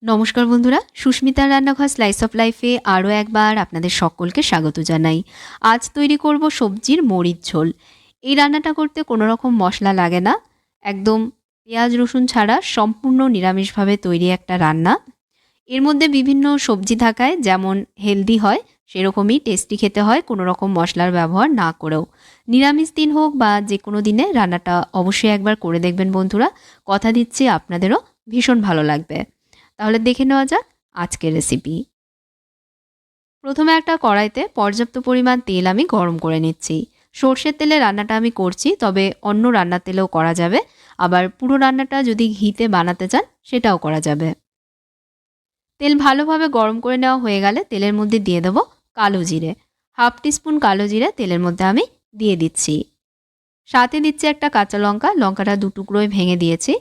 নমস্কার বন্ধুরা, সুস্মিতার রান্নাঘর স্লাইস অফ লাইফে আরও একবার আপনাদের সকলকে স্বাগত জানাই। আজ তৈরি করব সবজির মরিচ ঝোল। এই রান্নাটা করতে কোনো রকম মশলা লাগে না, একদম পেঁয়াজ রসুন ছাড়া সম্পূর্ণ নিরামিষভাবে তৈরি একটা রান্না। এর মধ্যে বিভিন্ন সবজি থাকায় যেমন হেলদি হয়, সেরকমই টেস্টি খেতে হয় কোনো রকম মশলার ব্যবহার না করেও। নিরামিষ দিন হোক বা যে কোনো দিনে রান্নাটা অবশ্যই একবার করে দেখবেন বন্ধুরা, কথা দিচ্ছি আপনাদেরও ভীষণ ভালো লাগবে। তাহলে দেখে নেওয়া যাক আজকের রেসিপি। প্রথমে একটা কড়াইতে পর্যাপ্ত পরিমাণ তেল আমি গরম করে নিচ্ছি। সর্ষের তেলে রান্নাটা আমি করছি, তবে অন্য রান্নার তেলেও করা যাবে। আবার পুরো রান্নাটা যদি ঘিতে বানাতে চান সেটাও করা যাবে। তেল ভালোভাবে গরম করে নেওয়া হয়ে গেলে তেলের মধ্যে দিয়ে দেবো কালো জিরে। হাফ টিস্পুন কালো জিরে তেলের মধ্যে আমি দিয়ে দিচ্ছি। সাথে দিচ্ছি একটা কাঁচা লঙ্কা, লঙ্কাটা দু টুকরোয় ভেঙে দিয়েছি।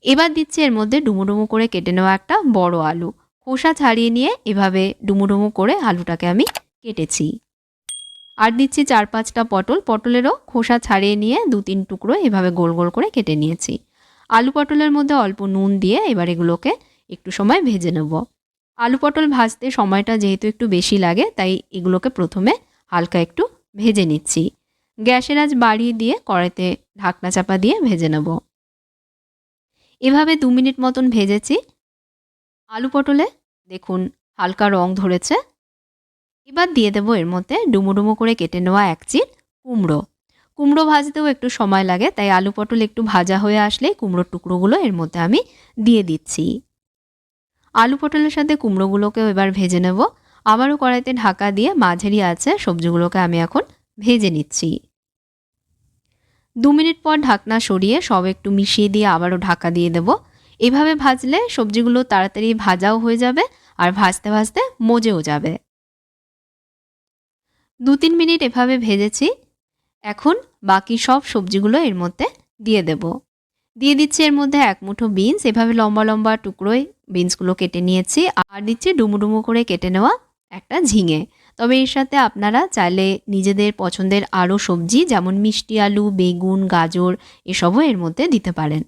এবার দিচ্ছি এর মধ্যে ডুমো ডুমো করে কেটে নেওয়া একটা বড় আলু। খোসা ছাড়িয়ে নিয়ে এভাবে ডুমো ডুমো করে আলুটাকে আমি কেটেছি। আর দিচ্ছি 4-5টা পটল, পটলেরও খোসা ছাড়িয়ে নিয়ে 2-3 টুকরো এভাবে গোল গোল করে কেটে নিয়েছি। আলু পটলের মধ্যে অল্প নুন দিয়ে এবার এগুলোকে একটু সময় ভেজে নেব। আলু পটল ভাজতে সময়টা যেহেতু একটু বেশি লাগে, তাই এগুলোকে প্রথমে হালকা একটু ভেজে নিচ্ছি। গ্যাসের আঁচ বাড়িয়ে দিয়ে কড়াইতে ঢাকনা চাপা দিয়ে ভেজে নেব। এভাবে 2 মিনিট মতন ভেজেছি। আলু পটলে দেখুন হালকা রং ধরেছে। এবার দিয়ে দেবো এর মধ্যে ডুমো ডুমো করে কেটে নেওয়া এক চির কুমড়ো। কুমড়ো ভাজতেও একটু সময় লাগে, তাই আলু পটল একটু ভাজা হয়ে আসলেই কুমড়োর টুকরোগুলো এর মধ্যে আমি দিয়ে দিচ্ছি। আলু পটলের সাথে কুমড়োগুলোকেও এবার ভেজে নেব। আবারও কড়াইতে ঢাকা দিয়ে মাঝারি আছে সবজিগুলোকে আমি এখন ভেজে নিচ্ছি। 2 মিনিট পর ঢাকনা সরিয়ে সব একটু মিশিয়ে দিয়ে আবারও ঢাকা দিয়ে দেব। এভাবে ভাজলে সবজিগুলো তাড়াতাড়ি ভাজাও হয়ে যাবে আর ভাজতে ভাজতে মজেও যাবে। 2-3 মিনিট এভাবে ভেজেছি। এখন বাকি সব সবজিগুলো এর মধ্যে দিয়ে দেব। দিয়ে দিচ্ছি এর মধ্যে এক মুঠো বিনস, এভাবে লম্বা লম্বা টুকরোয় বিনসগুলো কেটে নিয়েছি। আর দিচ্ছি ডুমো ডুমো করে কেটে নেওয়া একটা ঝিঙে। তবে এর সাথে আপনারা চাইলে নিজেদের পছন্দের আরও সবজি যেমন মিষ্টি আলু, বেগুন, গাজর এসবও এর মধ্যে দিতে পারেন।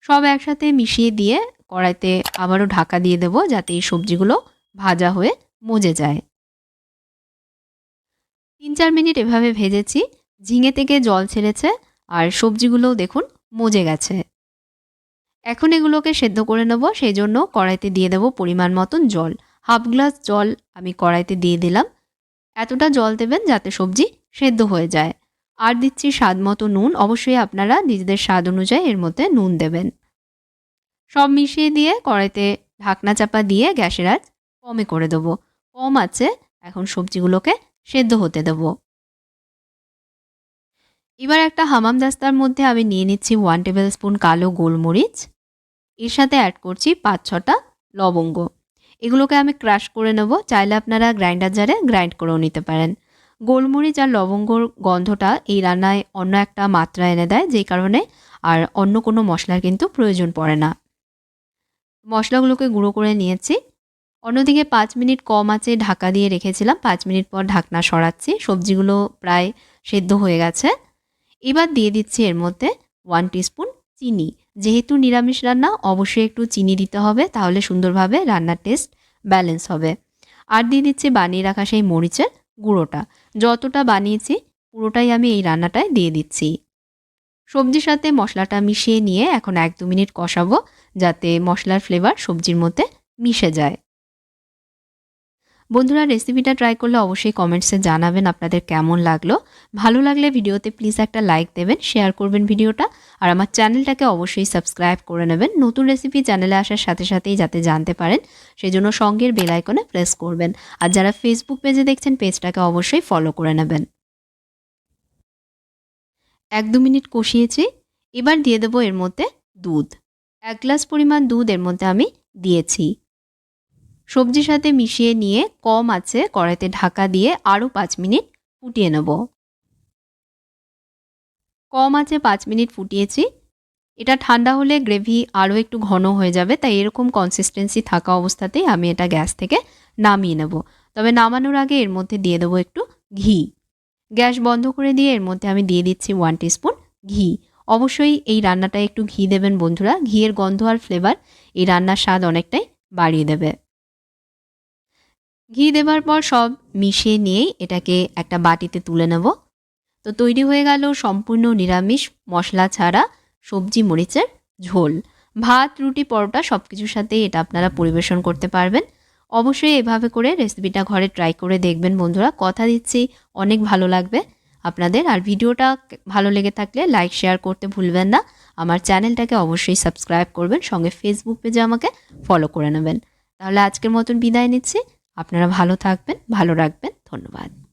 সব একসাথে মিশিয়ে দিয়ে কড়াইতে আবারও ঢাকা দিয়ে দেব, যাতে এই সবজিগুলো ভাজা হয়ে মজে যায়। 3-4 মিনিট এভাবে ভেজেছি। ঝিঙে থেকে জল ছেড়েছে আর সবজিগুলোও দেখুন মজে গেছে। এখন এগুলোকে সেদ্ধ করে নেব, সেই জন্য কড়াইতে দিয়ে দেব পরিমাণ মতন জল। হাফ গ্লাস জল আমি কড়াইতে দিয়ে দিলাম। এতটা জল দেবেন যাতে সবজি সেদ্ধ হয়ে যায়। আর দিচ্ছি স্বাদ মতো নুন, অবশ্যই আপনারা নিজেদের স্বাদ অনুযায়ী এর মধ্যে নুন দেবেন। সব মিশিয়ে দিয়ে কড়াইতে ঢাকনা চাপা দিয়ে গ্যাসের আঁচ কমে করে দেবো। কম আছে এখন সবজিগুলোকে সেদ্ধ হতে দেবো। এবার একটা হামামদাস্তার মধ্যে আমি নিয়ে নিচ্ছি 1 টেবিল স্পুন কালো গোলমরিচ। এর সাথে অ্যাড করছি 5-6টা লবঙ্গ। এগুলোকে আমি ক্রাশ করে নেব, চাইলে আপনারা গ্রাইন্ডার জারে গ্রাইন্ড করেও নিতে পারেন। গোলমরিচ আর লবঙ্গর গন্ধটা এই রান্নায় অন্য একটা মাত্রা এনে দেয়, যেই কারণে আর অন্য কোনো মশলার কিন্তু প্রয়োজন পড়ে না। মশলাগুলোকে গুঁড়ো করে নিয়েছি। অন্যদিকে 5 মিনিট কম আঁচে ঢাকা দিয়ে রেখেছিলাম। 5 মিনিট পর ঢাকনা সরাচ্ছি। সবজিগুলো প্রায় সেদ্ধ হয়ে গেছে। এবার দিয়ে দিচ্ছি এর মধ্যে 1 টিস্পুন চিনি। যেহেতু নিরামিষ রান্না অবশ্যই একটু চিনি দিতে হবে, তাহলে সুন্দরভাবে রান্নার টেস্ট ব্যালেন্স হবে। আর দিয়ে দিচ্ছি বানিয়ে রাখা সেই মরিচের গুঁড়োটা। যতটা বানিয়েছি পুরোটাই আমি এই রান্নাটায় দিয়ে দিচ্ছি। সবজির সাথে মশলাটা মিশিয়ে নিয়ে এখন 1-2 মিনিট কষাবো, যাতে মশলার ফ্লেভার সবজির মধ্যে মিশে যায়। বন্ধুরা, রেসিপিটা ট্রাই করলে অবশ্যই কমেন্টসে জানাবেন আপনাদের কেমন লাগলো। ভালো লাগলে ভিডিওতে প্লিজ একটা লাইক দেবেন, শেয়ার করবেন ভিডিওটা। আর আমার চ্যানেলটাকে অবশ্যই সাবস্ক্রাইব করে নেবেন, নতুন রেসিপি চ্যানেলে আসার সাথে সাথেই যাতে জানতে পারেন, সেজন্য সঙ্গের বেল আইকনে প্রেস করবেন। আর যারা ফেসবুক পেজে দেখছেন, পেজটাকে অবশ্যই ফলো করে নেবেন। 1-2 মিনিট কষিয়েছি। এবার দিয়ে দেবো এর মধ্যে দুধ। 1 গ্লাস পরিমাণ দুধ এর মধ্যে আমি দিয়েছি। সবজির সাথে মিশিয়ে নিয়ে কম আঁচে কড়াইতে ঢাকা দিয়ে আরও 5 মিনিট ফুটিয়ে নেব। কম আঁচে 5 মিনিট ফুটিয়েছি। এটা ঠান্ডা হলে গ্রেভি আরও একটু ঘন হয়ে যাবে, তাই এরকম কনসিস্টেন্সি থাকা অবস্থাতেই আমি এটা গ্যাস থেকে নামিয়ে নেব। তবে নামানোর আগে এর মধ্যে দিয়ে দেবো একটু ঘি। গ্যাস বন্ধ করে দিয়ে এর মধ্যে আমি দিয়ে দিচ্ছি 1 টিস্পুন ঘি। অবশ্যই এই রান্নাটায় একটু ঘি দেবেন বন্ধুরা, ঘিয়ের গন্ধ আর ফ্লেভার এই রান্নার স্বাদ অনেকটাই বাড়িয়ে দেবে। ঘি দেবার পর সব মিশিয়ে নিয়েই এটাকে একটা বাটিতে তুলে নেব। তো তৈরি হয়ে গেল সম্পূর্ণ নিরামিষ মশলা ছাড়া সবজি মরিচের ঝোল। ভাত, রুটি, পরোটা সব কিছুর সাথেই এটা আপনারা পরিবেশন করতে পারবেন। অবশ্যই এভাবে করে রেসিপিটা ঘরে ট্রাই করে দেখবেন বন্ধুরা, কথা দিচ্ছি অনেক ভালো লাগবে আপনাদের। আর ভিডিওটা ভালো লেগে থাকলে লাইক শেয়ার করতে ভুলবেন না। আমার চ্যানেলটাকে অবশ্যই সাবস্ক্রাইব করবেন, সঙ্গে ফেসবুক পেজে আমাকে ফলো করে নেবেন। তাহলে আজকের মতন বিদায় নিচ্ছি। আপনারা ভালো থাকবেন, ভালো রাখবেন। ধন্যবাদ।